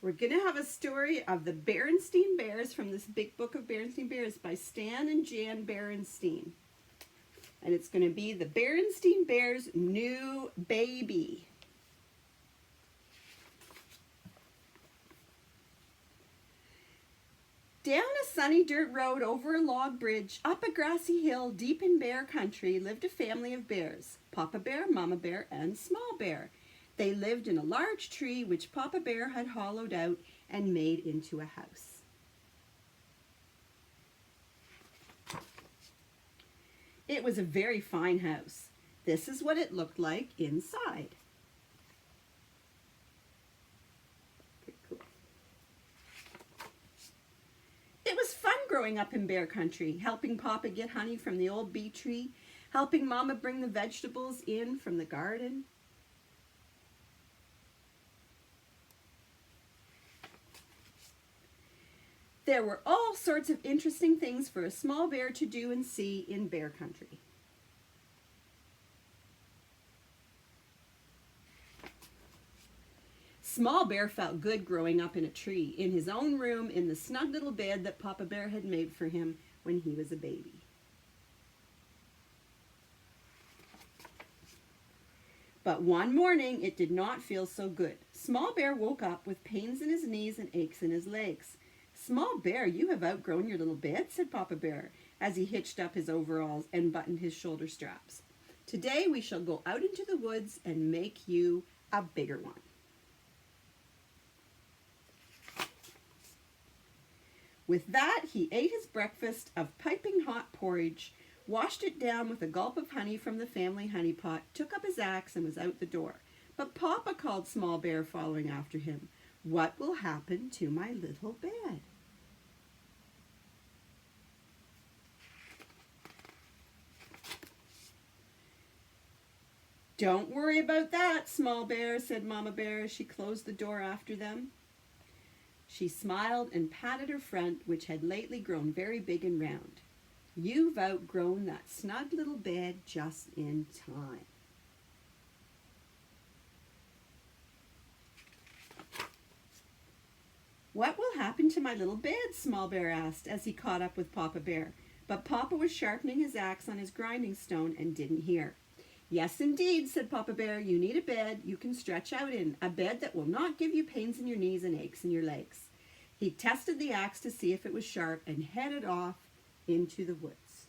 We're going to have a story of the Berenstain Bears from this big book of Berenstain Bears by Stan and Jan Berenstain. And it's going to be the Berenstain Bears New Baby. Down a sunny dirt road, over a log bridge, up a grassy hill, deep in bear country, lived a family of bears, Papa Bear, Mama Bear, and Small Bear. They lived in a large tree which Papa Bear had hollowed out and made into a house. It was a very fine house. This is what it looked like inside. It was fun growing up in bear country, helping Papa get honey from the old bee tree, helping Mama bring the vegetables in from the garden. There were all sorts of interesting things for a small bear to do and see in bear country. Small Bear felt good growing up in a tree, in his own room, in the snug little bed that Papa Bear had made for him when he was a baby. But one morning it did not feel so good. Small Bear woke up with pains in his knees and aches in his legs. "Small Bear, you have outgrown your little bed," said Papa Bear, as he hitched up his overalls and buttoned his shoulder straps. "Today we shall go out into the woods and make you a bigger one." With that, he ate his breakfast of piping hot porridge, washed it down with a gulp of honey from the family honey pot, took up his axe, and was out the door. But Papa, called Small Bear, following after him, "What will happen to my little bed?" "Don't worry about that, Small Bear," said Mama Bear as she closed the door after them. She smiled and patted her front, which had lately grown very big and round. "You've outgrown that snug little bed just in time." "What will happen to my little bed?" Small Bear asked as he caught up with Papa Bear. But Papa was sharpening his axe on his grinding stone and didn't hear. "Yes, indeed," said Papa Bear. "You need a bed you can stretch out in, a bed that will not give you pains in your knees and aches in your legs." He tested the axe to see if it was sharp and headed off into the woods.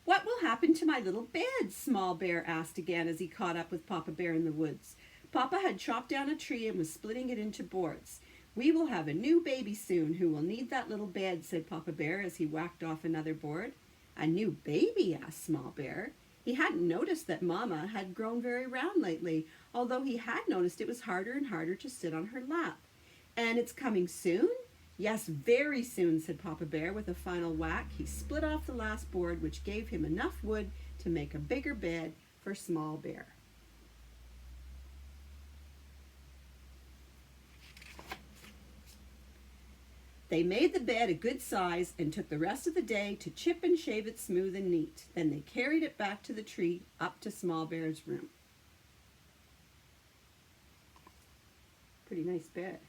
"What will happen to my little bed?" Small Bear asked again as he caught up with Papa Bear in the woods. Papa had chopped down a tree and was splitting it into boards. "We will have a new baby soon who will need that little bed," said Papa Bear as he whacked off another board. "A new baby?" asked Small Bear. He hadn't noticed that Mama had grown very round lately, although he had noticed it was harder and harder to sit on her lap. "And it's coming soon?" "Yes, very soon," said Papa Bear with a final whack. He split off the last board, which gave him enough wood to make a bigger bed for Small Bear. They made the bed a good size and took the rest of the day to chip and shave it smooth and neat. Then they carried it back to the tree, up to Small Bear's room. Pretty nice bed.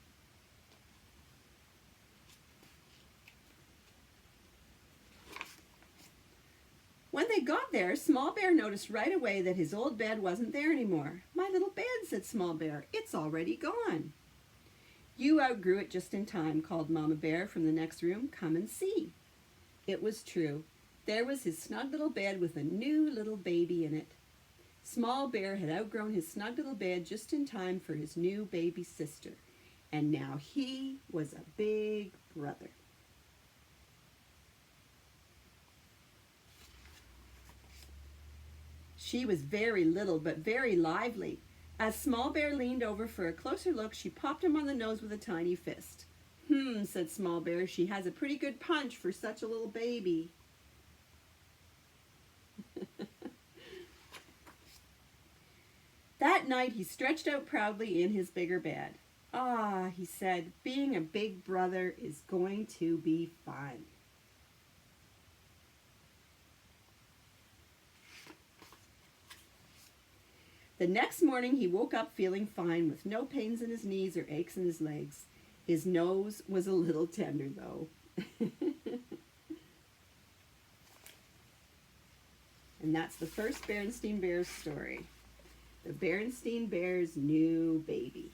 When they got there, Small Bear noticed right away that his old bed wasn't there anymore. "My little bed," said Small Bear. "It's already gone." "You outgrew it just in time," called Mama Bear from the next room. "Come and see." It was true. There was his snug little bed with a new little baby in it. Small Bear had outgrown his snug little bed just in time for his new baby sister. And now he was a big brother. She was very little but very lively. As Small Bear leaned over for a closer look, she popped him on the nose with a tiny fist. Said Small Bear, "she has a pretty good punch for such a little baby." That night he stretched out proudly in his bigger bed. "Ah," he said, "being a big brother is going to be fun." The next morning he woke up feeling fine with no pains in his knees or aches in his legs. His nose was a little tender though. And that's the first Berenstain Bears story. The Berenstain Bears New Baby.